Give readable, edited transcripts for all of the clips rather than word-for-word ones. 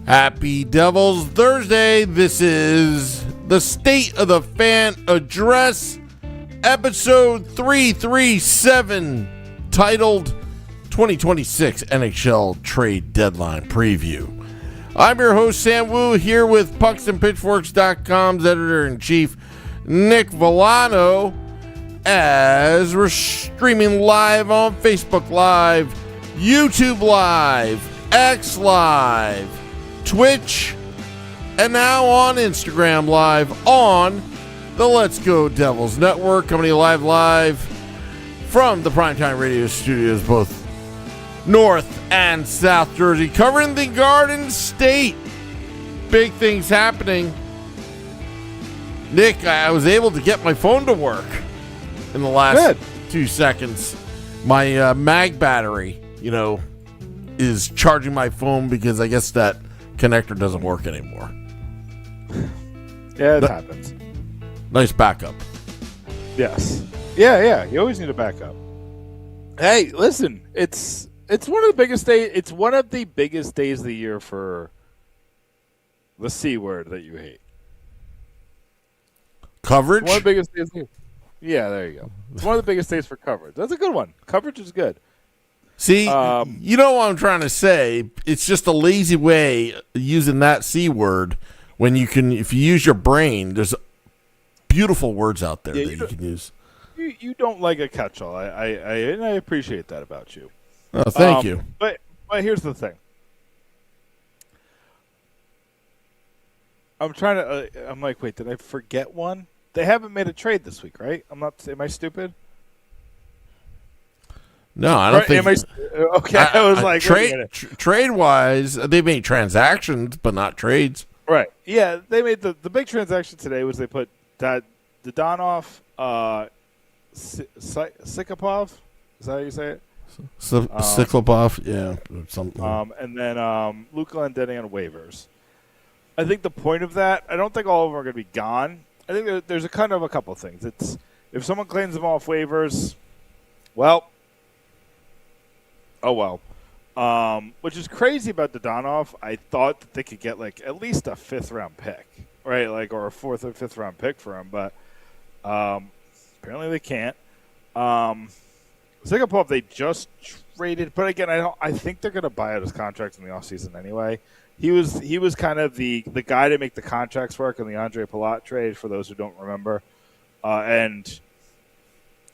Happy Devil's Thursday. This is the State of the Fan Address, episode 337, titled 2026 NHL Trade Deadline Preview. I'm your host, Sam Wu, here with PucksandPitchforks.com's editor-in-chief, Nick Villano, as we're streaming live on Facebook Live, YouTube Live, X Live, Twitch, and now on Instagram Live on the Let's Go Devils Network, coming live from the Primetime Radio Studios, both North and South Jersey, covering the Garden State. Big things happening. Nick, I was able to get my phone to work in the last 2 seconds. My mag battery, is charging my phone because I guess that connector doesn't work anymore. Yeah, it happens. Nice backup. Yes. Yeah. You always need a backup. Hey, listen, it's one of the biggest days. It's one of the biggest days of the year for the C word that you hate. Coverage? It's one of the biggest days of the year. Yeah, there you go. It's one of the biggest days for coverage. That's a good one. Coverage is good. See, you know what I'm trying to say? It's just a lazy way of using that C word when you can, if you use your brain, there's beautiful words out there that you can use. You don't like a catch-all. I appreciate that about you. Oh, thank you. But here's the thing. I'm like, wait, did I forget one? They haven't made a trade this week, right? Am I stupid? No, I don't think. Okay, I was like, trade-wise, they made transactions, but not trades. Right. Yeah, they made the big transaction today was they put Dadonov, Sikapov. Is that how you say it? Siklopov, yeah, something. And then Luke Glendening on waivers. I think the point of that, I don't think all of them are going to be gone. I think there's a couple of things. It's if someone claims them off waivers, well. Oh, well. Which is crazy about Dadonov. I thought that they could get, at least a fifth-round pick, right? Or a fourth or fifth-round pick for him, but apparently they can't. Sikapov, they just traded. But, again, I think they're going to buy out his contract in the offseason anyway. He was kind of the guy to make the contracts work in the Andre Palat trade, for those who don't remember. And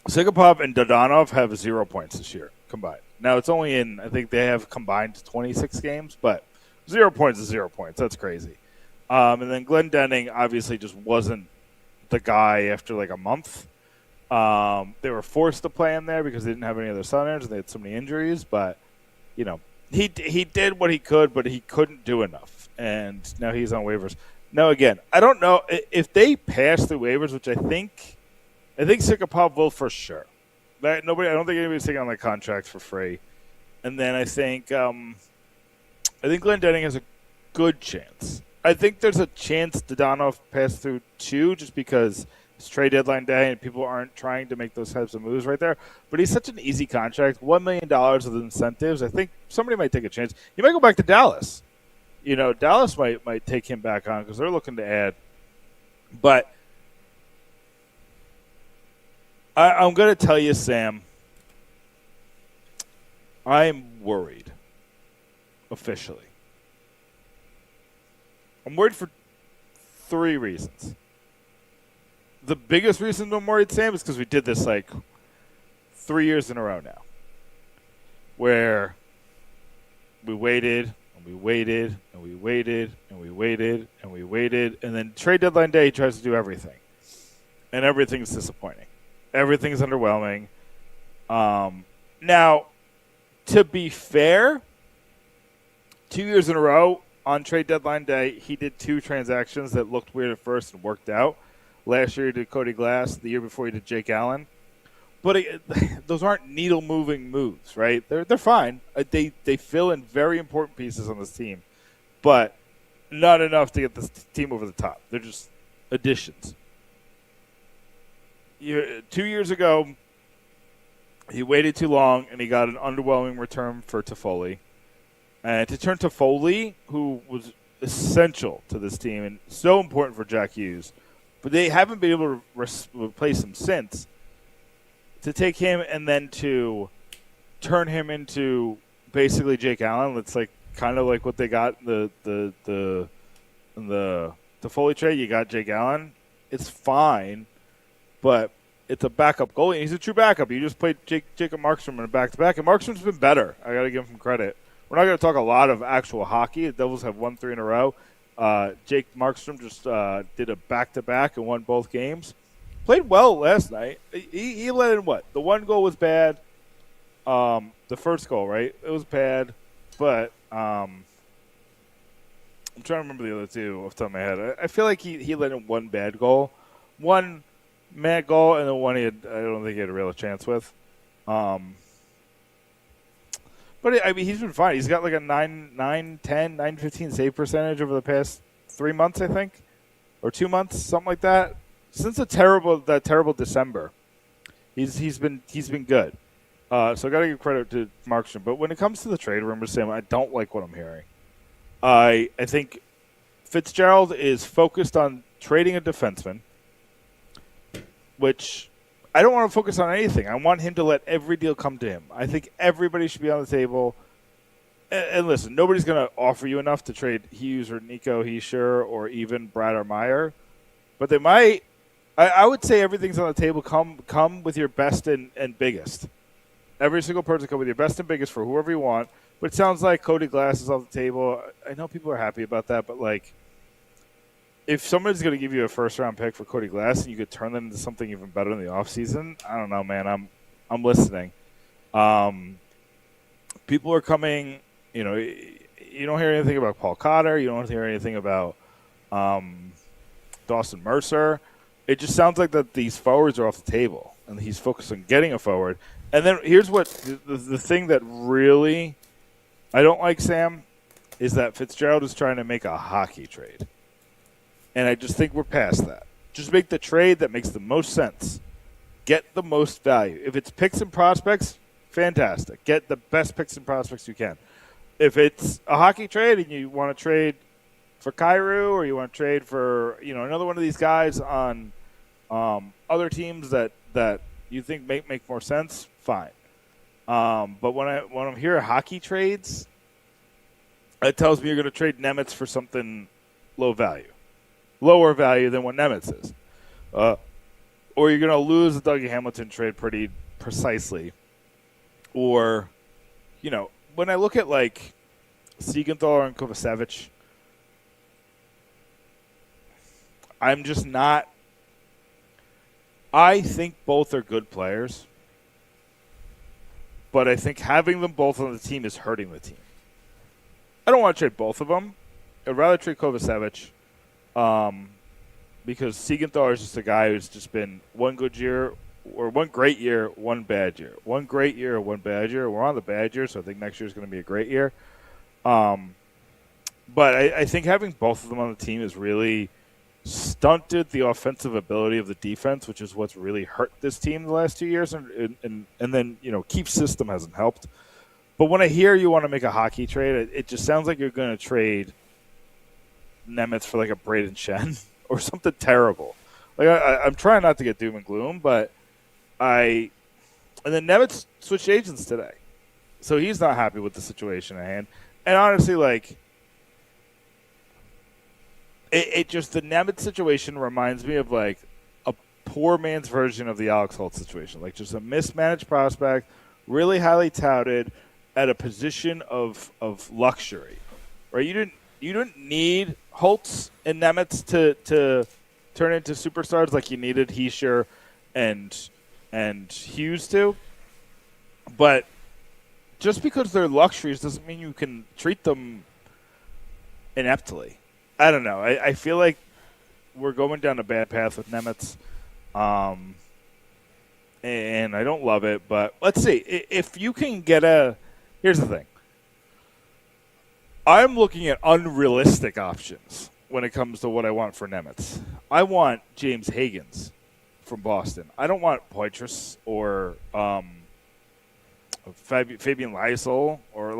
Sikapov and Dadonov have 0 points this year combined. Now, it's only I think they have combined 26 games, but 0 points is 0 points. That's crazy. And then Glendening obviously just wasn't the guy after a month. They were forced to play him there because they didn't have any other centers and they had so many injuries. But, he did what he could, but he couldn't do enough. And now he's on waivers. Now, again, I don't know if they pass through waivers, which I think Sikapov will for sure. I don't think anybody's taking on that contract for free. And then I think Glendening has a good chance. I think there's a chance Dadonov pass through too, just because it's trade deadline day and people aren't trying to make those types of moves right there. But he's such an easy contract, $1 million of incentives. I think somebody might take a chance. He might go back to Dallas. Dallas might take him back on because they're looking to add. But I'm going to tell you, Sam, I'm worried, officially. I'm worried for 3 reasons. The biggest reason I'm worried, Sam, is because we did this 3 years in a row now, where we waited, and we waited, and we waited, and we waited, and we waited, and then trade deadline day he tries to do everything, and everything's disappointing. Everything's underwhelming. Now, to be fair, 2 years in a row on trade deadline day, he did 2 transactions that looked weird at first and worked out. Last year he did Cody Glass. The year before he did Jake Allen. But those aren't needle-moving moves, right? They're fine. They fill in very important pieces on this team, but not enough to get this team over the top. They're just additions. 2 years ago, he waited too long, and he got an underwhelming return for Toffoli. And to turn Toffoli, who was essential to this team and so important for Jack Hughes. But they haven't been able to replace him since. To take him and then to turn him into basically Jake Allen, it's like kind of like what they got in the Foley trade. You got Jake Allen. It's fine, but it's a backup goalie. He's a true backup. You just played Jacob Markstrom in a back-to-back, and Markstrom's been better. I got to give him credit. We're not going to talk a lot of actual hockey. The Devils have won 3 in a row. Jake Markstrom just did a back-to-back and won both games. Played well last night. He let in what? The one goal was bad. The first goal, right? It was bad, but I'm trying to remember the other two off the top of my head. I feel like he let in one bad goal. One mad goal, and then one I don't think he had a real chance with. But, I mean, he's been fine. He's got like a 9-15 save percentage over the past 3 months, I think, or 2 months, something like that. Since that terrible December, he's been good. So I got to give credit to Markstrom. But when it comes to the trade rumors, Sam, I don't like what I'm hearing. I think Fitzgerald is focused on trading a defenseman, which I don't want to focus on anything. I want him to let every deal come to him. I think everybody should be on the table. And listen, nobody's going to offer you enough to trade Hughes or Nico Hischier or even Brad or Meyer. But they might. I would say everything's on the table. Come with your best and biggest. Every single person come with your best and biggest for whoever you want. But it sounds like Cody Glass is off the table. I know people are happy about that, but like, if somebody's going to give you a first-round pick for Cody Glass and you could turn them into something even better in the offseason, I don't know, man. I'm listening. People are coming. You know, you don't hear anything about Paul Cotter. You don't hear anything about Dawson Mercer. It just sounds like that these forwards are off the table, and he's focused on getting a forward. And then here's what the thing that really I don't like, Sam, is that Fitzgerald is trying to make a hockey trade. And I just think we're past that. Just make the trade that makes the most sense. Get the most value. If it's picks and prospects, fantastic. Get the best picks and prospects you can. If it's a hockey trade and you want to trade for Kyrou or you want to trade for another one of these guys on other teams that you think make more sense, fine. But when I'm hearing hockey trades, it tells me you're going to trade Nemec for something lower value than what Nemec is. Or you're going to lose the Dougie Hamilton trade pretty precisely. Or, when I look at like Siegenthaler and Kovacevic, I'm just not. I think both are good players, but I think having them both on the team is hurting the team. I don't want to trade both of them. I'd rather trade Kovacevic because Siegenthaler is just a guy who's just been one good year or one great year, one bad year. One great year, one bad year. We're on the bad year, so I think next year is going to be a great year. But I think having both of them on the team is really stunted the offensive ability of the defense, which is what's really hurt this team the last 2 years. And then, Keefe's system hasn't helped. But when I hear you want to make a hockey trade, it just sounds like you're going to trade Nemec for like a Braden Shen or something terrible. Like I'm trying not to get doom and gloom, but and then Nemec switched agents today. So he's not happy with the situation at hand. And honestly, like, it just, the Nemec situation reminds me of like a poor man's version of the Alex Holt situation. Like just a mismanaged prospect, really highly touted at a position of luxury, right? You didn't need Holtz and Nemec to turn into superstars like you needed Hischier and Hughes to. But just because they're luxuries doesn't mean you can treat them ineptly. I don't know. I feel like we're going down a bad path with Nemec, and I don't love it. But let's see. If you can get here's the thing. I'm looking at unrealistic options when it comes to what I want for Nemec. I want James Higgins from Boston. I don't want Poitras or Fabian Lysol or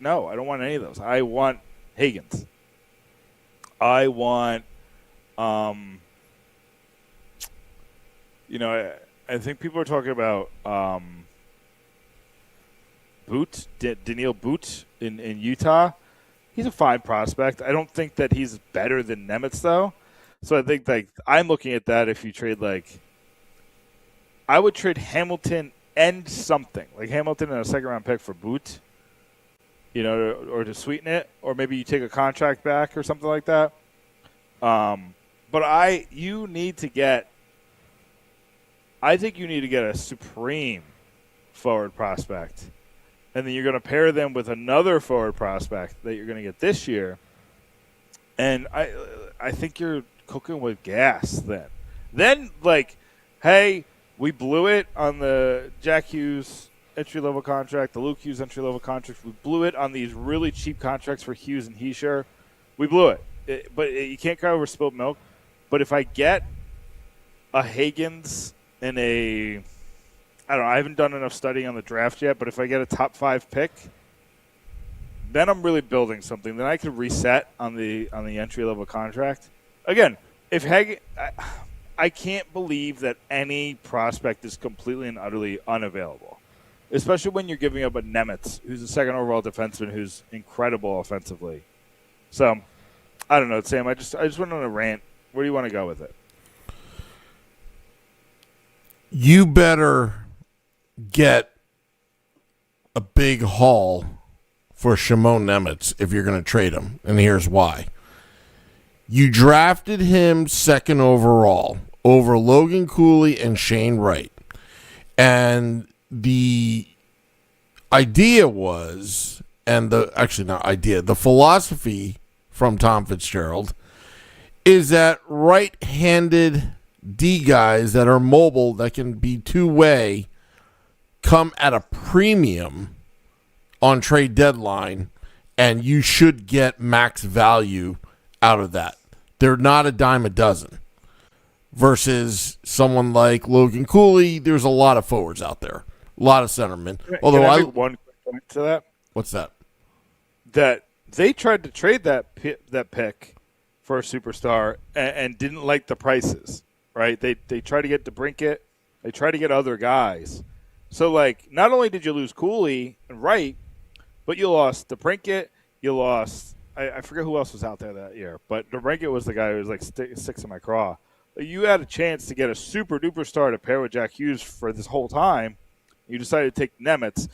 no, I don't want any of those. I want Higgins. I want, I think people are talking about Daniil Boot in Utah. He's a fine prospect. I don't think that he's better than Nemec, though. So I think I'm looking at that. If you trade I would trade Hamilton and something like Hamilton and a second-round pick for Boot, or to sweeten it, or maybe you take a contract back or something like that. But you need to get. I think you need to get a supreme forward prospect, and then you're going to pair them with another forward prospect that you're going to get this year. And I think you're cooking with gas then. Then, hey, we blew it on the Jack Hughes entry-level contract, the Luke Hughes entry-level contract. We blew it on these really cheap contracts for Hughes and Heischer. We blew it. But you can't cry over spilled milk. But if I get a Higgins and I haven't done enough studying on the draft yet, but if I get a top 5 pick, then I'm really building something. Then I could reset on the entry-level contract. Again, if I can't believe that any prospect is completely and utterly unavailable, especially when you're giving up a Nemec, who's a second overall defenseman who's incredible offensively. So, I don't know, Sam. I just went on a rant. Where do you want to go with it? You better get a big haul for Simone Nemec if you're going to trade him, and here's why. You drafted him second overall over Logan Cooley and Shane Wright. And the idea was, the philosophy from Tom Fitzgerald is that right-handed D guys that are mobile, that can be two-way, come at a premium on trade deadline, and you should get max value out of that. They're not a dime a dozen. Versus someone like Logan Cooley, there's a lot of forwards out there, a lot of centermen. Although Can I make one quick point to that? What's that? That they tried to trade that pick for a superstar and didn't like the prices. Right? They tried to get DeBrincat. They tried to get other guys. So not only did you lose Cooley and Wright, but you lost DeBrincat. You lost. I forget who else was out there that year, but DeBrincat was the guy who was six in my craw. You had a chance to get a super duper star to pair with Jack Hughes for this whole time. You decided to take Nemec.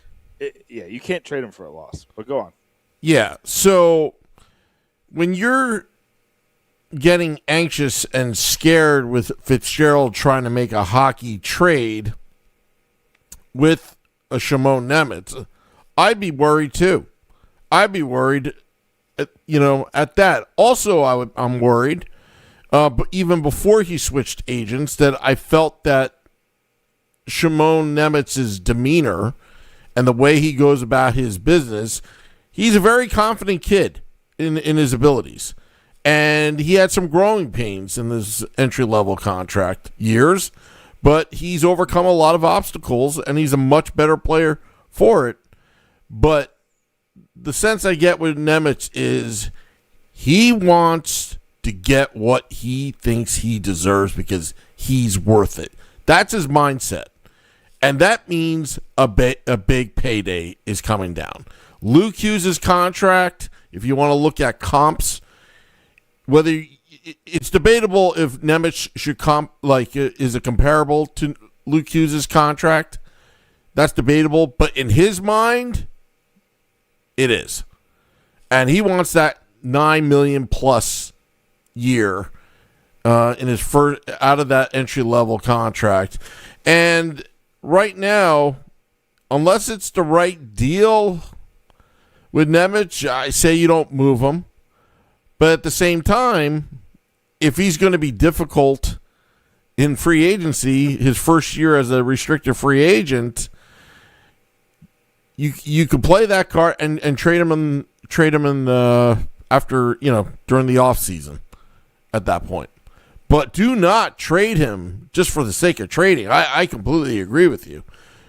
You can't trade him for a loss. But go on. Yeah. So when you're getting anxious and scared with Fitzgerald trying to make a hockey trade with a Simone Nemec, I'd be worried too. I'd be worried, at that. Also, I'm worried, but even before he switched agents, that I felt that Simone Nemec's demeanor and the way he goes about his business, he's a very confident kid in his abilities. And he had some growing pains in this entry-level contract years, but he's overcome a lot of obstacles, and he's a much better player for it. But the sense I get with Nemec is he wants to get what he thinks he deserves because he's worth it. That's his mindset. And that means a big payday is coming down. Luke Hughes' contract, if you want to look at comps, whether it's debatable if Nemec should is it comparable to Luke Hughes' contract? That's debatable, but in his mind, it is. And he wants that $9 million plus year in his first out of that entry level contract. And right now, unless it's the right deal with Nemec, I say you don't move him. But at the same time, if he's going to be difficult in free agency, his first year as a restricted free agent, you could play that card and trade him in after during the off season at that point. But do not trade him just for the sake of trading. I completely agree with you.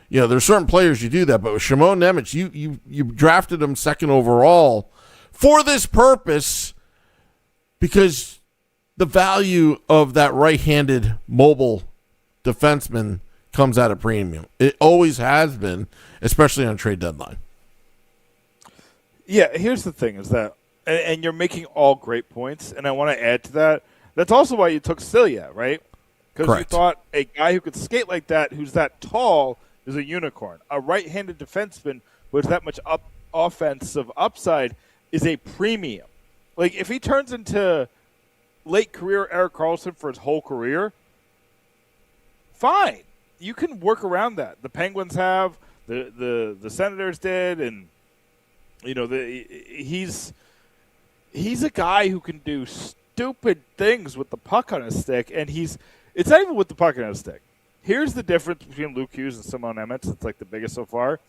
There's certain players you do that, but with Simone Nemec, you drafted him second overall for this purpose. because the value of that right-handed mobile defenseman comes at a premium. It always has been, especially on trade deadline. Yeah, here's the thing is that, and you're making all great points, and I want to add to that. That's also why you took Celia, right? Because you thought a guy who could skate like that, who's that tall, is a unicorn. A right-handed defenseman with that much offensive upside is a premium. Like, if he turns into late career Erik Karlsson for his whole career, fine. You can work around that. The Penguins have, the Senators did, and he's a guy who can do stupid things with the puck on his stick, and it's not even with the puck on his stick. Here's the difference between Luke Hughes and Simone Nemec. It's like the biggest so far.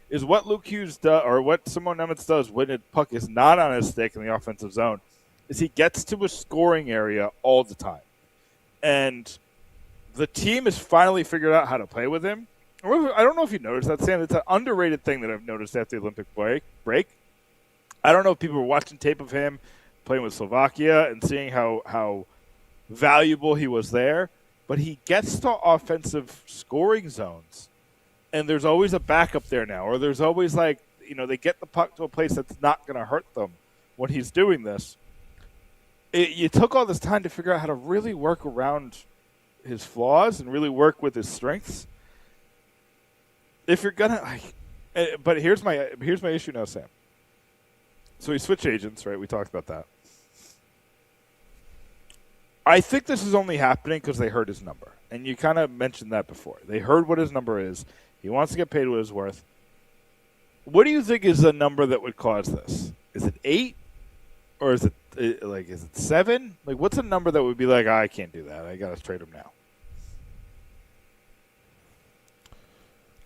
Is what Luke Hughes does, or what Simone Nemec does when the puck is not on his stick in the offensive zone, is he gets to a scoring area all the time. And the team has finally figured out how to play with him. I don't know if you noticed that, Sam. It's an underrated thing that I've noticed after the Olympic break. I don't know if people were watching tape of him playing with Slovakia and seeing how valuable he was there, but he gets to offensive scoring zones, and there's always a backup there now, or there's always they get the puck to a place that's not going to hurt them when he's doing this. You took all this time to figure out how to really work around his flaws and really work with his strengths. If you're gonna, but here's my issue now, Sam. So he switched agents, right? We talked about that. I think this is only happening because they heard his number, and you kind of mentioned that before. They heard what his number is. He wants to get paid what it's worth. What do you think is the number that would cause this? Is it 8, or is it 7? Like, what's a number that would be like, I can't do that. I got to trade him now.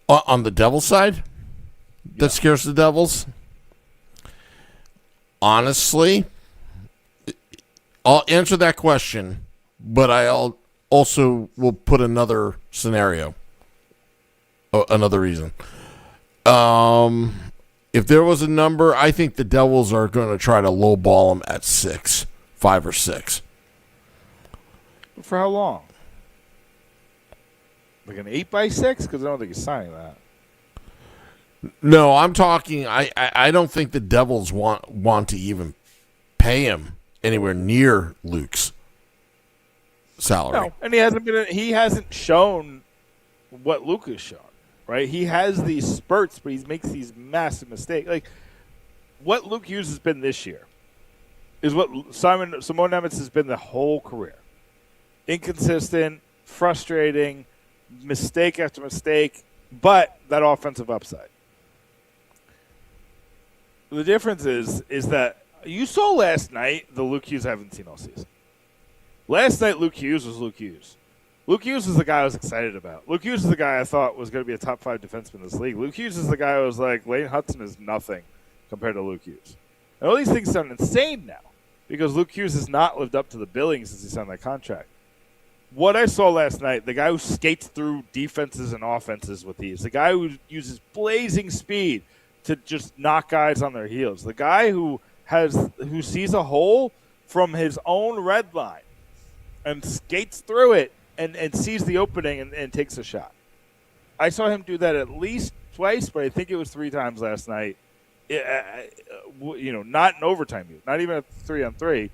On the Devils side, that scares the Devils. Honestly, I'll answer that question, but I'll also will put another scenario, another reason. If there was a number, I think the Devils are going to try to lowball him at 5 or 6. For how long? Like an 8x6? Because I don't think he's signing that. No, I'm talking. I don't think the Devils want to even pay him anywhere near Luke's salary. No, and he hasn't shown what Luke has shown. Right? He has these spurts, but he makes these massive mistakes. Like what Luke Hughes has been this year is what Simone Nemec has been the whole career. Inconsistent, frustrating, mistake after mistake, but that offensive upside. The difference is that you saw last night the Luke Hughes I haven't seen all season. Last night, Luke Hughes was Luke Hughes. Luke Hughes is the guy I was excited about. Luke Hughes is the guy I thought was going to be a top 5 defenseman in this league. Luke Hughes is the guy I was like, Lane Hudson is nothing compared to Luke Hughes. And all these things sound insane now because Luke Hughes has not lived up to the billing since he signed that contract. What I saw last night, the guy who skates through defenses and offenses with these, the guy who uses blazing speed to just knock guys on their heels, the guy who sees a hole from his own red line and skates through it and sees the opening and takes a shot. I saw him do that at least twice, but I think it was 3 times last night. Not in overtime, not even a 3-on-3.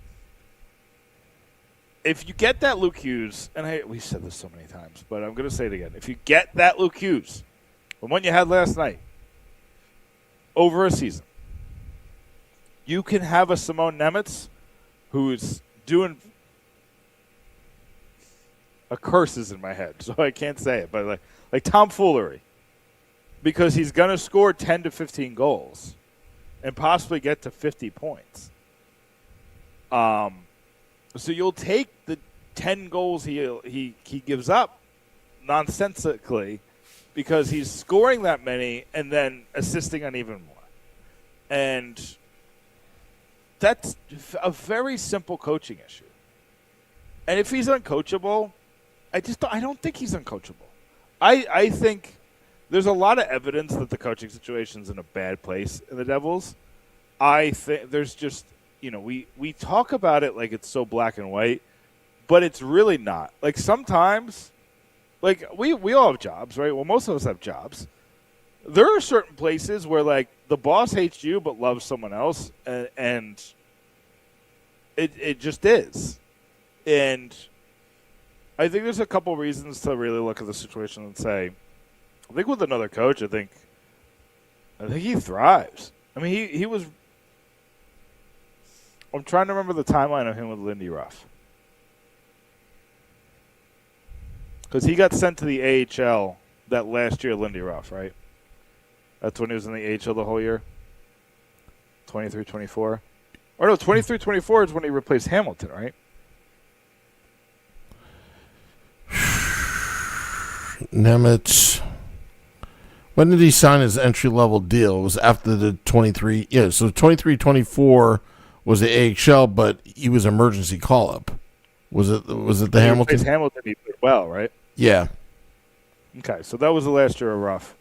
If you get that Luke Hughes, and we've said this so many times, but I'm going to say it again. If you get that Luke Hughes, the one you had last night, over a season, you can have a Simone Nemec who's doing – a curse is in my head, so I can't say it, but like tomfoolery, because he's going to score 10 to 15 goals and possibly get to 50 points. So you'll take the 10 goals he gives up nonsensically because he's scoring that many and then assisting on even more. And that's a very simple coaching issue. And if he's uncoachable, I don't think he's uncoachable. I think there's a lot of evidence that the coaching situation's in a bad place in the Devils. I think there's just we talk about it like it's so black and white, but it's really not. Like sometimes, like we all have jobs, right? Well, most of us have jobs. There are certain places where like the boss hates you but loves someone else, and it just is. And I think there's a couple reasons to really look at the situation and say, I think with another coach, I think he thrives. I mean, he was. I'm trying to remember the timeline of him with Lindy Ruff, because he got sent to the AHL that last year. Lindy Ruff, right? That's when he was in the AHL the whole year. 23-24. Or no, 23-24 is when he replaced Hamilton, right? Nemec. When did he sign his entry-level deal? It was after the 23. Yeah, so 23-24 was the AHL, but he was emergency call-up. Was it the Hamilton? Hamilton, he played well, right? Yeah. Okay, so that was the last year of Ruff.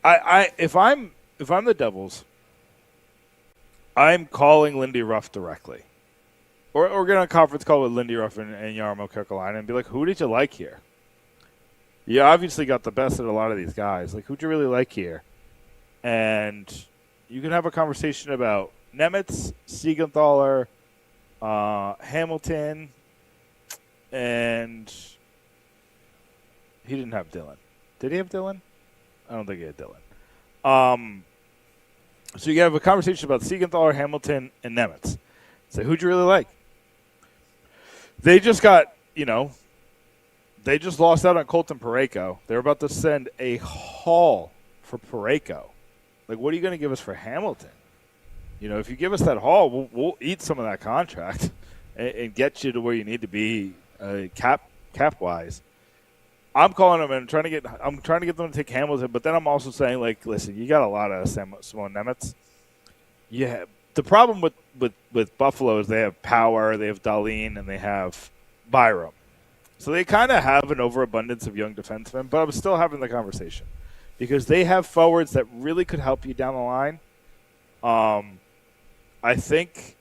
If I'm the Devils, I'm calling Lindy Ruff directly, or get on a conference call with Lindy Ruff and Jarmo Kekalainen and be like, "Who did you like here? You obviously got the best of a lot of these guys. Like, who'd you really like here?" And you can have a conversation about Nemec, Siegenthaler, Hamilton, and he didn't have Dylan. Did he have Dylan? I don't think he had Dylan. So you can have a conversation about Siegenthaler, Hamilton, and Nemec. Say, who'd you really like? They just got, they just lost out on Colton Parayko. They're about to send a haul for Parayko. Like, what are you going to give us for Hamilton? If you give us that haul, we'll eat some of that contract and get you to where you need to be cap-wise. I'm calling them and I'm trying to get them to take Hamilton, but then I'm also saying, like, listen, you got a lot of Simone Nemec. Yeah, the problem with Buffalo is they have Power, they have Dahlin, and they have Byram. So they kind of have an overabundance of young defensemen, but I'm still having the conversation because they have forwards that really could help you down the line. I think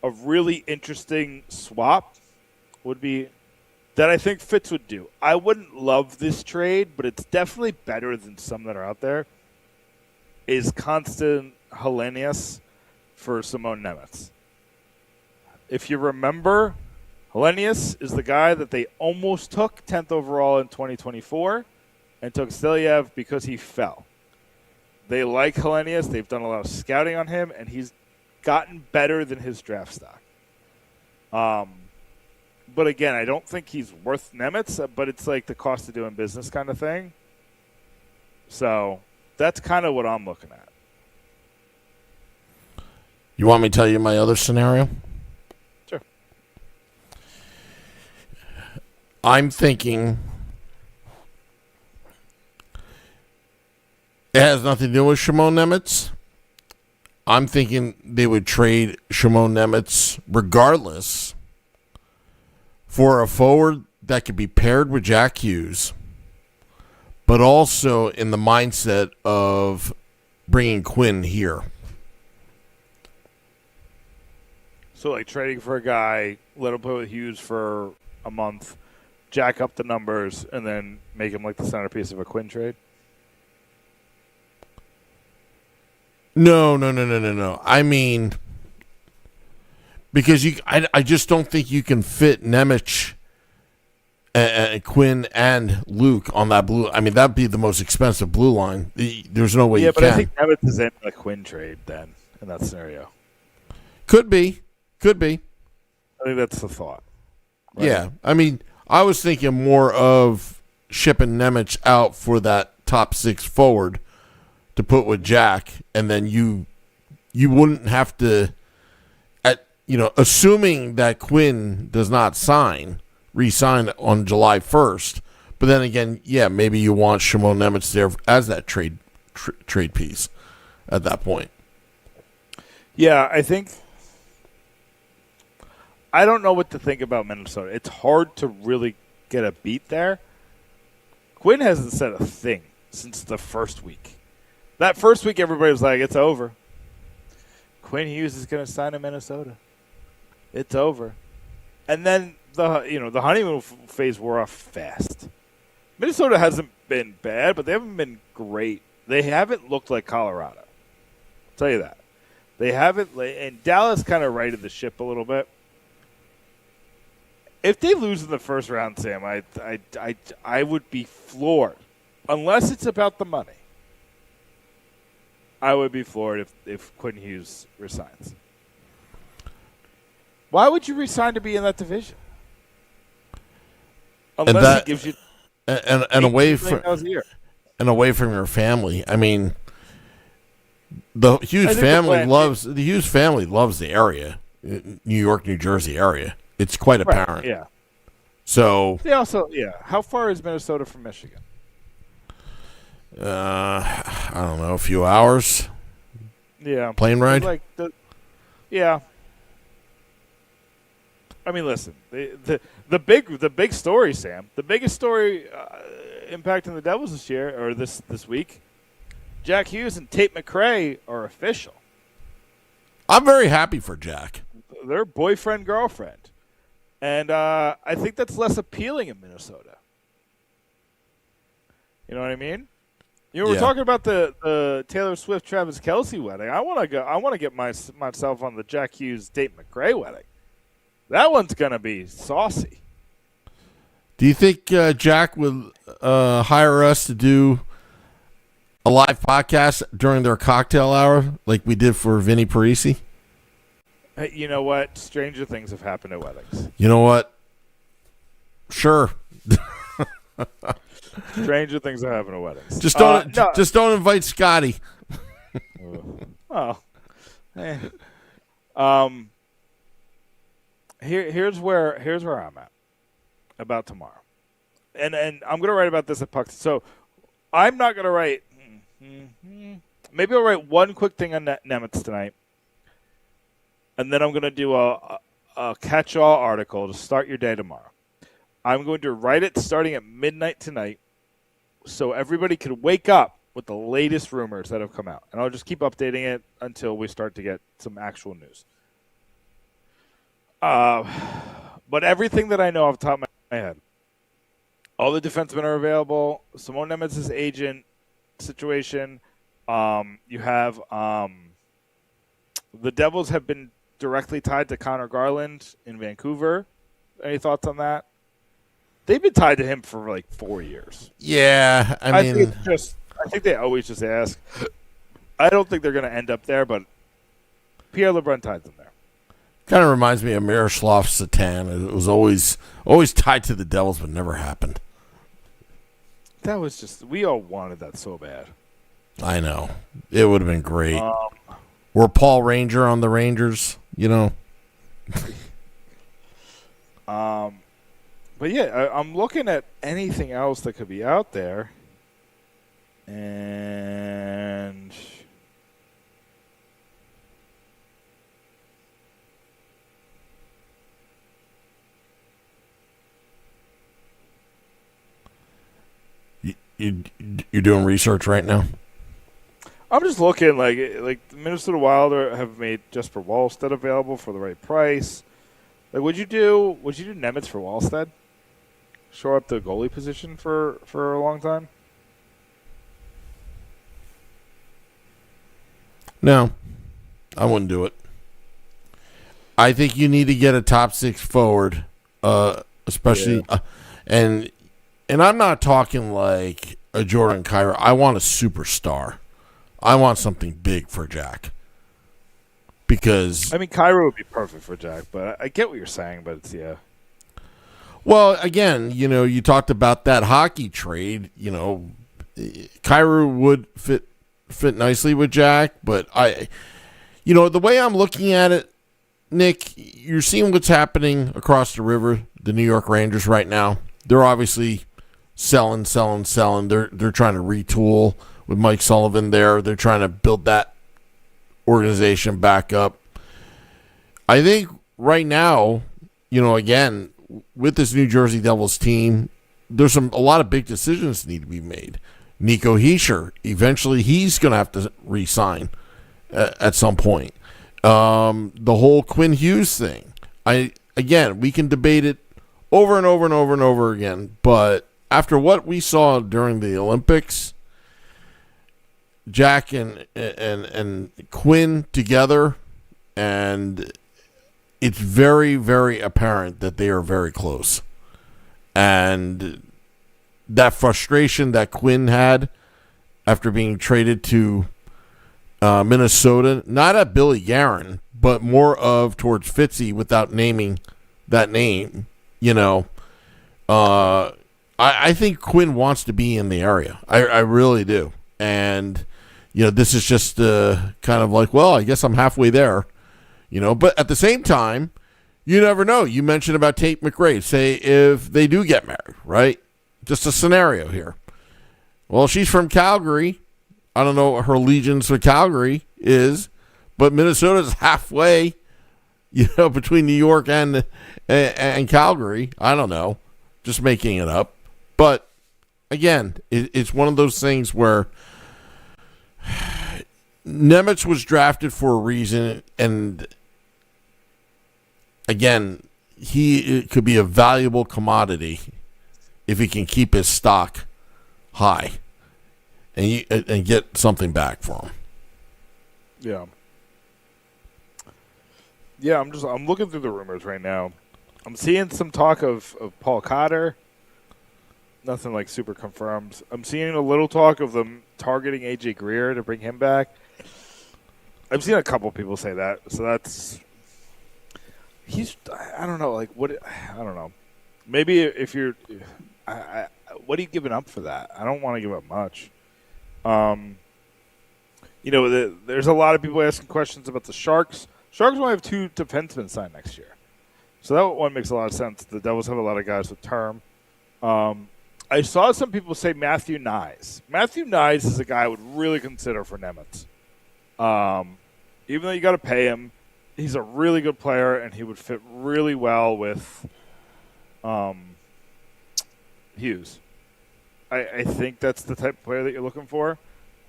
a really interesting swap would be that I think Fitz would do. I wouldn't love this trade, but it's definitely better than some that are out there, is Constant Helenius for Simone Nemec. If you remember, Helenius is the guy that they almost took 10th overall in 2024 and took Stelyev because he fell. They like Helenius. They've done a lot of scouting on him, and he's gotten better than his draft stock. But again, I don't think he's worth Nemec, but it's like the cost of doing business kind of thing. So that's kind of what I'm looking at. You want me to tell you my other scenario? Sure. I'm thinking it has nothing to do with Simone Nemec. I'm thinking they would trade Simone Nemec regardless for a forward that could be paired with Jack Hughes, but also in the mindset of bringing Quinn here. So, like, trading for a guy, let him play with Hughes for a month, jack up the numbers, and then make him like the centerpiece of a Quinn trade? No. I mean, because I just don't think you can fit Nemec, Quinn, and Luke on that blue. I mean, that'd be the most expensive blue line. There's no way you can. Yeah, but I think Nemec is in a Quinn trade then, in that scenario. Could be. I think that's the thought. Right? Yeah. I mean, I was thinking more of shipping Nemec out for that top six forward to put with Jack, and then you wouldn't have to, assuming that Quinn does not re-sign on July 1st. But then again, yeah, maybe you want Simone Nemec there as that trade piece at that point. Yeah, I don't know what to think about Minnesota. It's hard to really get a beat there. Quinn hasn't said a thing since the first week. That first week, everybody was like, it's over. Quinn Hughes is going to sign in Minnesota. It's over. And then the honeymoon phase wore off fast. Minnesota hasn't been bad, but they haven't been great. They haven't looked like Colorado. I'll tell you that. They haven't, and Dallas kind of righted the ship a little bit. If they lose in the first round, Sam, I would be floored. Unless it's about the money, I would be floored if Quinn Hughes resigns. Why would you resign to be in that division? Unless he gives you and away from your family. I mean, the Hughes family loves the area, New York, New Jersey area. It's quite apparent. Yeah. So they also, how far is Minnesota from Michigan? I don't know, a few hours. Yeah. Plane ride? Yeah. I mean, listen, the big story, Sam, the biggest story impacting the Devils this year or this week, Jack Hughes and Tate McRae are official. I'm very happy for Jack. They're boyfriend girlfriend, and I think that's less appealing in Minnesota. You know what I mean? We're talking about the Taylor Swift Travis Kelce wedding. I want to get myself on the Jack Hughes Tate McRae wedding. That one's gonna be saucy. Do you think Jack would hire us to do a live podcast during their cocktail hour, like we did for Vinny Parisi? Hey, you know what? Stranger things have happened at weddings. You know what? Sure. Stranger things have happened at weddings. Just don't invite Scotty. Oh. Here's where I'm at about tomorrow, and I'm gonna write about this at Puck. So I'm not gonna write. Maybe I'll write one quick thing on Nemec tonight, and then I'm gonna do a catch-all article to start your day tomorrow. I'm going to write it starting at midnight tonight, so everybody can wake up with the latest rumors that have come out, and I'll just keep updating it until we start to get some actual news. But everything that I know off the top of my head, all the defensemen are available. Simone Nemec's agent situation. You have the Devils have been directly tied to Connor Garland in Vancouver. Any thoughts on that? They've been tied to him for like 4 years. Yeah, I mean, I think they always just ask. I don't think they're going to end up there, but Pierre LeBrun tied them there. Kind of reminds me of Miroslav Satan. It was always tied to the Devils, but never happened. That was just, we all wanted that so bad. I know. It would have been great. We're Paul Ranger on the Rangers, you know. But yeah, I'm looking at anything else that could be out there. And you're doing research right now? I'm just looking like the Minnesota Wild have made Jesper Wallstedt available for the right price. Like, would you do Nemec for Wallstedt? Shore up the goalie position for a long time? No, I wouldn't do it. I think you need to get a top six forward, especially, and I'm not talking like a Jordan Kyrou. I want a superstar. I want something big for Jack. Because I mean, Kyrou would be perfect for Jack, but I get what you're saying. But it's Well, again, you talked about that hockey trade. Kyrou would fit nicely with Jack, but the way I'm looking at it, Nick, you're seeing what's happening across the river. The New York Rangers right now, they're obviously selling. They're trying to retool with Mike Sullivan there. They're trying to build that organization back up. I think right now, again, with this New Jersey Devils team, there's a lot of big decisions that need to be made. Nico Hischier, eventually he's going to have to re-sign at some point. The whole Quinn Hughes thing. We can debate it over and over and over and over again, but after what we saw during the Olympics, Jack and Quinn together, and it's very, very apparent that they are very close. And that frustration that Quinn had after being traded to Minnesota, not at Billy Guerin, but more of towards Fitzy without naming that name, I think Quinn wants to be in the area. I really do. And, this is just kind of like, well, I guess I'm halfway there, But at the same time, you never know. You mentioned about Tate McRae. Say if they do get married, right? Just a scenario here. Well, she's from Calgary. I don't know what her allegiance to Calgary is, but Minnesota's halfway, between New York and Calgary. I don't know. Just making it up. But, again, it's one of those things where Nemec was drafted for a reason, and, again, he could be a valuable commodity if he can keep his stock high and get something back for him. Yeah. Yeah, I'm looking through the rumors right now. I'm seeing some talk of Paul Cotter. Nothing like super confirmed. I'm seeing a little talk of them targeting AJ Greer to bring him back. I've seen a couple people say that. So I don't know, like what, I don't know. Maybe if you're, what are you giving up for that? I don't want to give up much. There's a lot of people asking questions about the Sharks. Sharks will have 2 defensemen signed next year. So that one makes a lot of sense. The Devils have a lot of guys with term. I saw some people say Matthew Nyes. Matthew Nyes is a guy I would really consider for Nemec. Even though you got to pay him, he's a really good player, and he would fit really well with Hughes. I think that's the type of player that you're looking for.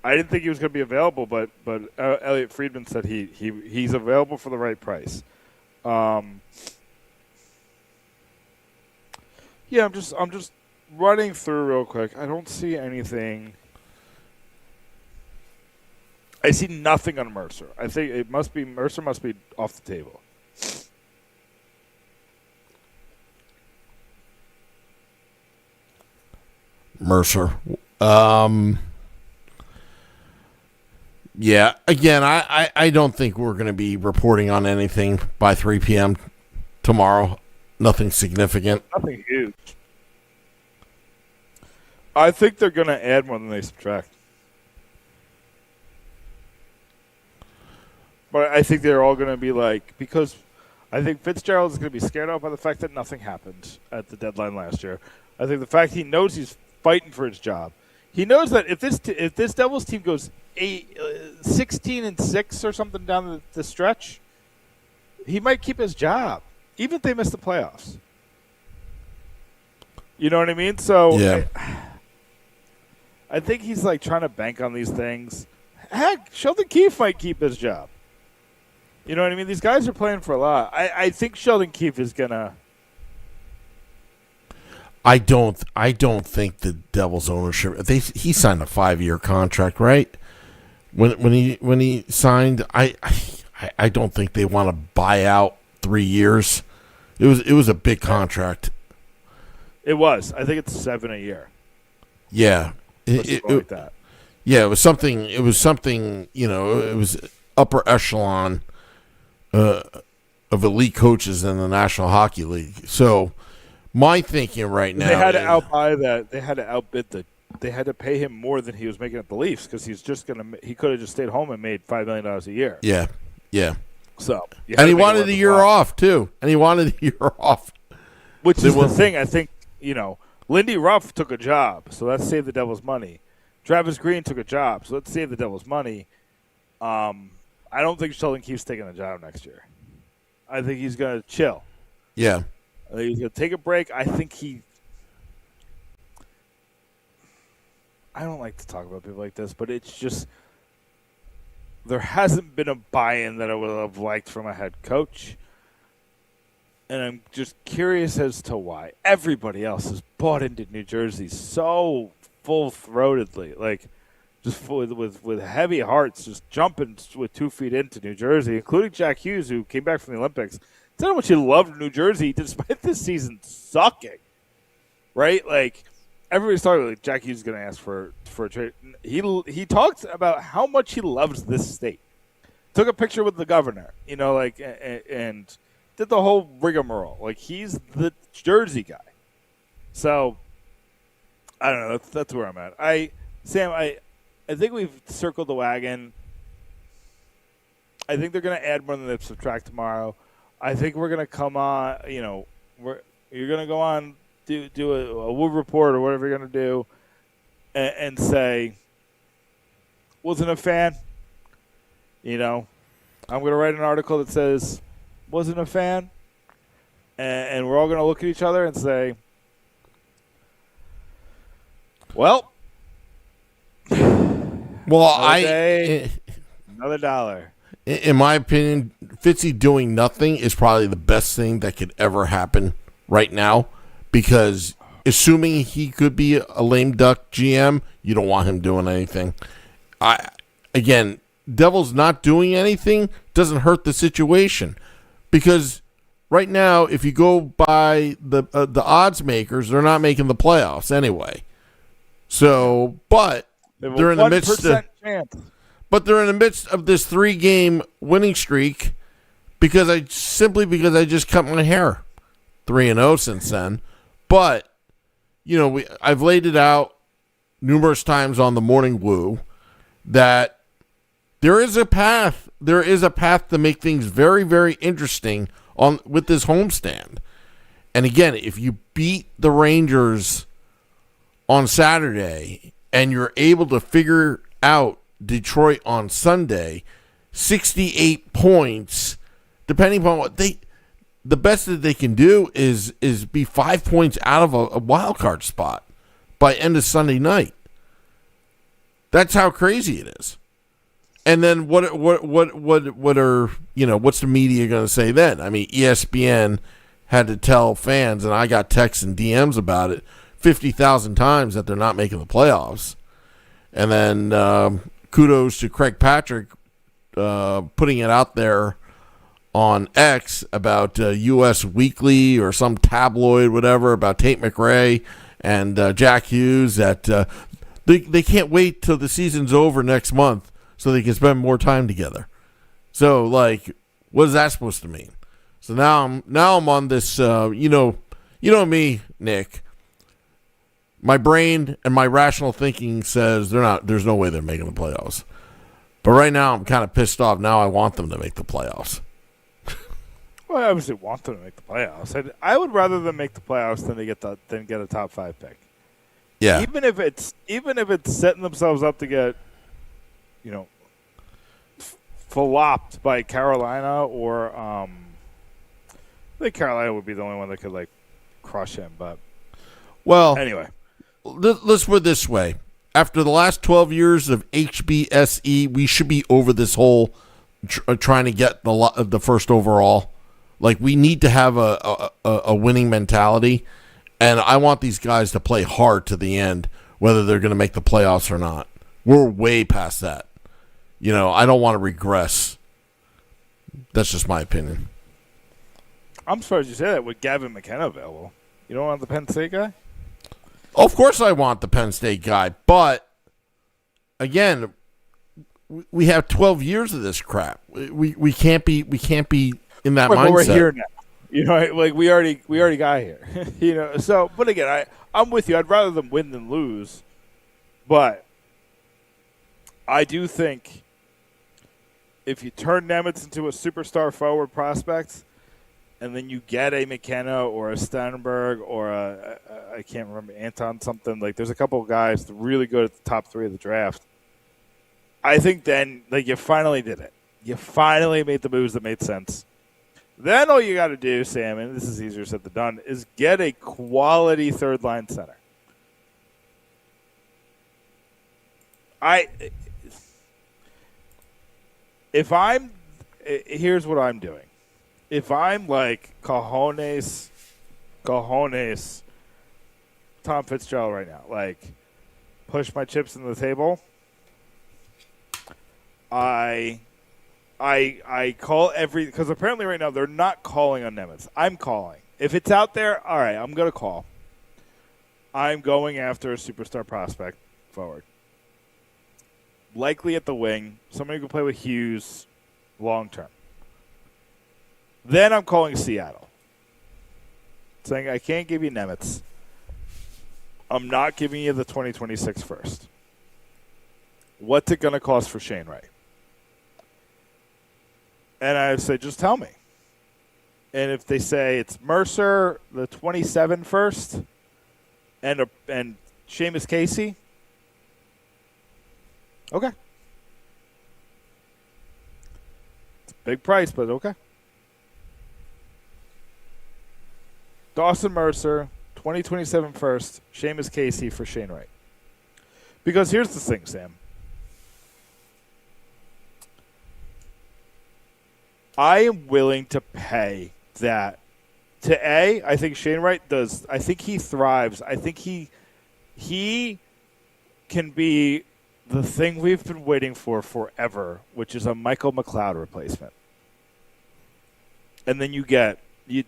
I didn't think he was going to be available, but Elliot Friedman said he's available for the right price. I'm just running through real quick. I don't see anything. I see nothing on Mercer. I think Mercer must be off the table. Mercer. Yeah, again, I don't think we're going to be reporting on anything by 3 p.m. tomorrow. Nothing significant. Nothing huge. I think they're going to add more than they subtract. But I think they're all going to be because I think Fitzgerald is going to be scared off by the fact that nothing happened at the deadline last year. I think the fact he knows he's fighting for his job. He knows that if this Devils team goes 16-6 or something down the stretch, he might keep his job, even if they miss the playoffs. You know what I mean? So yeah. I think he's trying to bank on these things. Heck, Sheldon Keefe might keep his job. You know what I mean? These guys are playing for a lot. I think Sheldon Keefe is gonna. I don't think the Devils ownership. He signed a 5-year contract, right? When he signed, I don't think they want to buy out 3 years. It was a big contract. It was. I think it's 7 a year. Yeah, like that. Yeah, it was something. It was something. It was upper echelon of elite coaches in the National Hockey League. So my thinking right now, they had to outbuy that. They had to outbid They had to pay him more than he was making at the Leafs because he could have just stayed home and made $5 million a year. Yeah. So and he wanted a year off too. Which is the thing. I think Lindy Ruff took a job, so that saved the Devils money. Travis Green took a job, so let's save the Devils money. I don't think Sheldon Keefe's taking a job next year. I think he's going to chill. Yeah. I think he's going to take a break. I don't like to talk about people like this, but it's just there hasn't been a buy-in that I would have liked from a head coach. And I'm just curious as to why everybody else has bought into New Jersey so full-throatedly, like just with heavy hearts, just jumping with 2 feet into New Jersey, including Jack Hughes, who came back from the Olympics. Said how much he loved New Jersey despite this season sucking, right? Like everybody's talking like Jack Hughes is going to ask for a trade. He talked about how much he loves this state. Took a picture with the governor, and did the whole rigmarole. Like, he's the Jersey guy. So, I don't know. That's where I'm at. Sam, I think we've circled the wagon. I think they're going to add more than they subtract tomorrow. I think we're going to come on, you're going to go on, do a Wood report or whatever you're going to do, and say, wasn't a fan. I'm going to write an article that says, wasn't a fan, and we're all going to look at each other and say, well, another dollar. In my opinion, Fitzy doing nothing is probably the best thing that could ever happen right now, because assuming he could be a lame duck GM, you don't want him doing anything. Again, Devils not doing anything doesn't hurt the situation. Because right now, if you go by the odds makers, they're not making the playoffs anyway. So, but they're in the midst of, but they're in the midst of this 3-game winning streak because I just cut my hair 3-0 since then. But I've laid it out numerous times on the Morning Woo that there is a path. There is a path to make things very, very interesting with this homestand. And again, if you beat the Rangers on Saturday and you're able to figure out Detroit on Sunday, 68 points, depending upon what the best that they can do is be 5 points out of a wild card spot by end of Sunday night. That's how crazy it is. And then what are what's the media going to say then? I mean, ESPN had to tell fans, and I got texts and DMs about it 50,000 times that they're not making the playoffs. And then kudos to Craig Patrick putting it out there on X about U.S. Weekly or some tabloid, whatever, about Tate McRae and Jack Hughes that they can't wait till the season's over next month so they can spend more time together. So, like, what is that supposed to mean? So now I'm on this. You know me, Nick. My brain and my rational thinking says there's no way they're making the playoffs. But right now I'm kind of pissed off. Now I want them to make the playoffs. Well, I obviously want them to make the playoffs. I would rather them make the playoffs than get a top 5 pick. Yeah. Even if it's setting themselves up to get, flopped by Carolina, or I think Carolina would be the only one that could crush him. But anyway, let's put it this way: after the last 12 years of HBSE, we should be over this whole trying to get the first overall. Like, we need to have a winning mentality, and I want these guys to play hard to the end, whether they're going to make the playoffs or not. We're way past that. I don't want to regress. That's just my opinion. I'm surprised you say that with Gavin McKenna available. You don't want the Penn State guy? Of course I want the Penn State guy, but again, we have 12 years of this crap. We can't be in that mindset. But we're here now. We already got here. So, but again, I'm with you. I'd rather them win than lose, but I do think if you turn Nemec into a superstar forward prospect, and then you get a McKenna or a Steinberg or I can't remember, Anton something, there's a couple of guys really good at the top 3 of the draft. I think then you finally did it. You finally made the moves that made sense. Then all you got to do, Sam, and this is easier said than done, is get a quality third line center. here's what I'm doing. If I'm like cojones, Tom Fitzgerald right now, like push my chips in the table, I call because apparently right now they're not calling on Nemec. I'm calling. If it's out there, all right, I'm going to call. I'm going after a superstar prospect forward. Likely at the wing. Somebody who can play with Hughes long term. Then I'm calling Seattle. Saying I can't give you Nemec. I'm not giving you the 2026 first. What's it going to cost for Shane Wright? And I say, just tell me. And if they say it's Mercer, the 27 first, and Seamus Casey, okay. It's a big price, but okay. Dawson Mercer, 2027 first, Seamus Casey for Shane Wright. Because here's the thing, Sam. I am willing to pay that. I think Shane Wright does. I think he thrives. I think he can be the thing we've been waiting for forever, which is a Michael McLeod replacement. And then you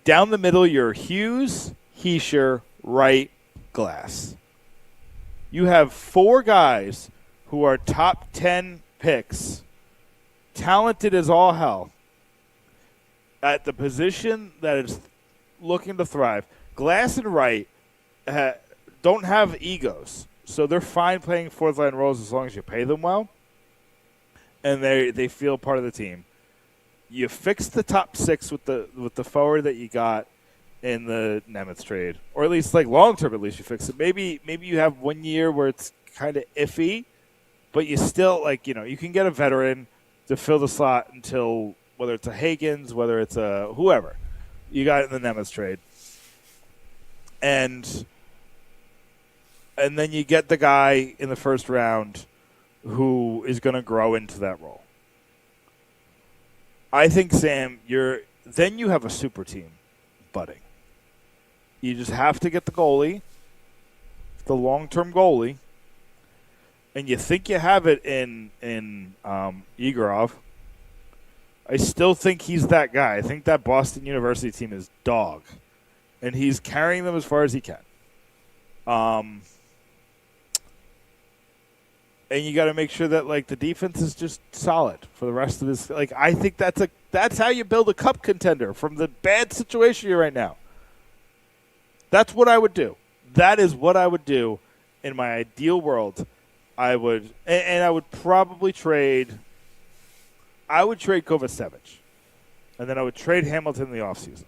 down the middle, you're Hughes, Heischer, Wright, Glass. You have 4 guys who are top 10 picks, talented as all hell, at the position that is looking to thrive. Glass and Wright don't have egos, so they're fine playing fourth-line roles as long as you pay them well, and they feel part of the team. You fix the top 6 with the forward that you got in the Nemec trade, or at least like long-term. At least you fix it. Maybe you have 1 year where it's kind of iffy, but you still you can get a veteran to fill the slot until. Whether it's a Higgins, whether it's a whoever, you got it in the Nemec trade, and then you get the guy in the first round who is going to grow into that role. I think, Sam, then you have a super team budding. You just have to get the goalie, the long-term goalie, and you think you have it in Egorov. I still think he's that guy. I think that Boston University team is dog, and he's carrying them as far as he can. And you got to make sure that the defense is just solid for the rest of his. I think that's how you build a cup contender from the bad situation you're right now. That's what I would do. That is what I would do in my ideal world. I would probably trade. I would trade Kovacevic, and then I would trade Hamilton in the offseason.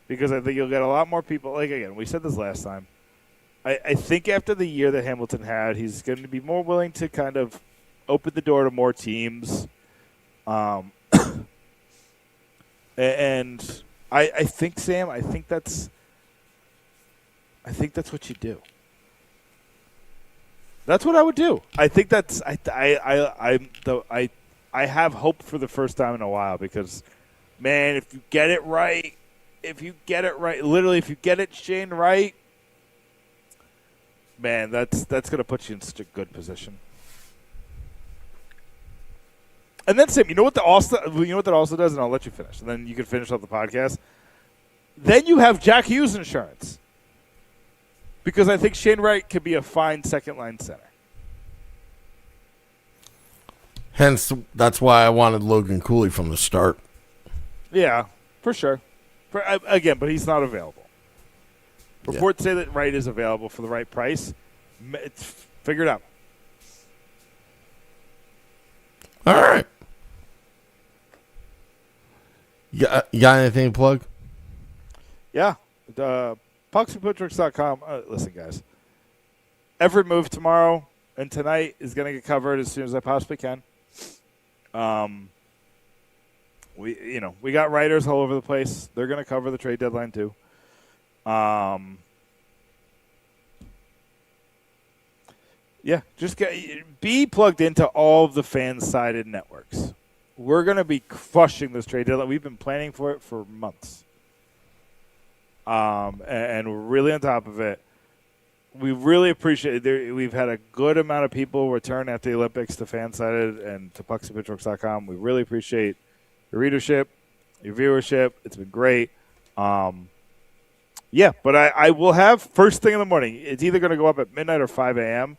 Because I think you'll get a lot more people. Again, we said this last time. I think after the year that Hamilton had, he's going to be more willing to kind of open the door to more teams. And I think, Sam, I think that's what you do. That's what I would do. I think that's I have hope for the first time in a while because, man, if you get it right, literally, if you get it Shane right, man, that's going to put you in such a good position. And then, Sam, you know what that also does, and I'll let you finish, and then you can finish up the podcast. Then you have Jack Hughes insurance because I think Shane Wright could be a fine second-line center. Hence, that's why I wanted Logan Cooley from the start. Yeah, for sure. Again, but he's not available. Reports say that Wright is available for the right price. It's figured out. All right. You got anything to plug? Yeah. Pucksandputtricks.com. Listen, guys. Every move tomorrow and tonight is going to get covered as soon as I possibly can. We got writers all over the place. They're going to cover the trade deadline too. Just be plugged into all of the fan-sided networks. we're going to be crushing this trade deadline. We've been planning for it for months. And we're really on top of it. We really appreciate it. We've had a good amount of people return after the Olympics to Fansided and to pucksandpitchforks.com. We really appreciate your readership, your viewership. It's been great. Yeah, but I will have first thing in the morning. It's either going to go up at midnight or 5 a.m.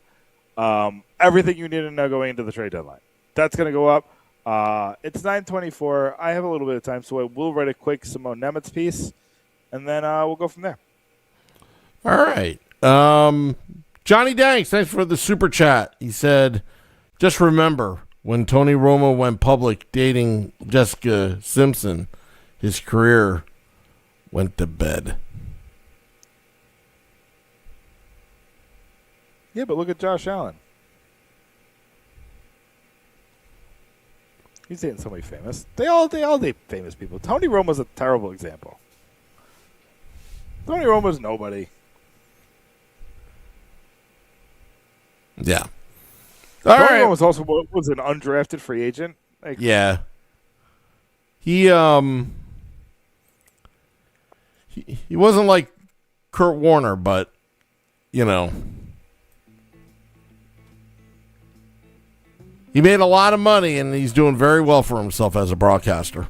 Everything you need to know going into the trade deadline. That's going to go up. It's 9:24. I have a little bit of time, so I will write a quick Simone Nemec piece, and then we'll go from there. All right. Johnny Danks, thanks for the super chat. He said, just remember, when Tony Romo went public dating Jessica Simpson, his career went to bed. Yeah, but look at Josh Allen. He's dating somebody famous. They all date famous people. Tony Romo's a terrible example. Tony Romo's nobody. Yeah. Tony Romo was also was an undrafted free agent. Yeah. He wasn't like Kurt Warner, but you know, he made a lot of money and he's doing very well for himself as a broadcaster.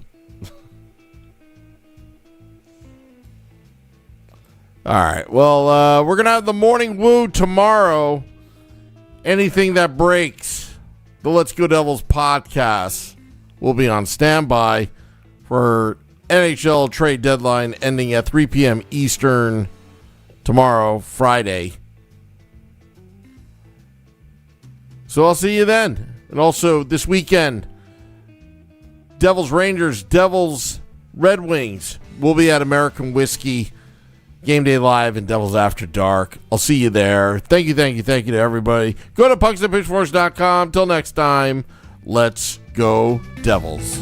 All right. Well, we're gonna have the morning woo tomorrow. Anything that breaks, the Let's Go Devils podcast will be on standby for NHL trade deadline ending at 3 p.m. Eastern tomorrow, Friday. So I'll see you then. And also this weekend, Devils Rangers, Devils Red Wings will be at American Whiskey. Game Day Live and Devils After Dark. I'll see you there. Thank you to everybody. Go to pucksandpitchforks.com. Till next time, let's go Devils.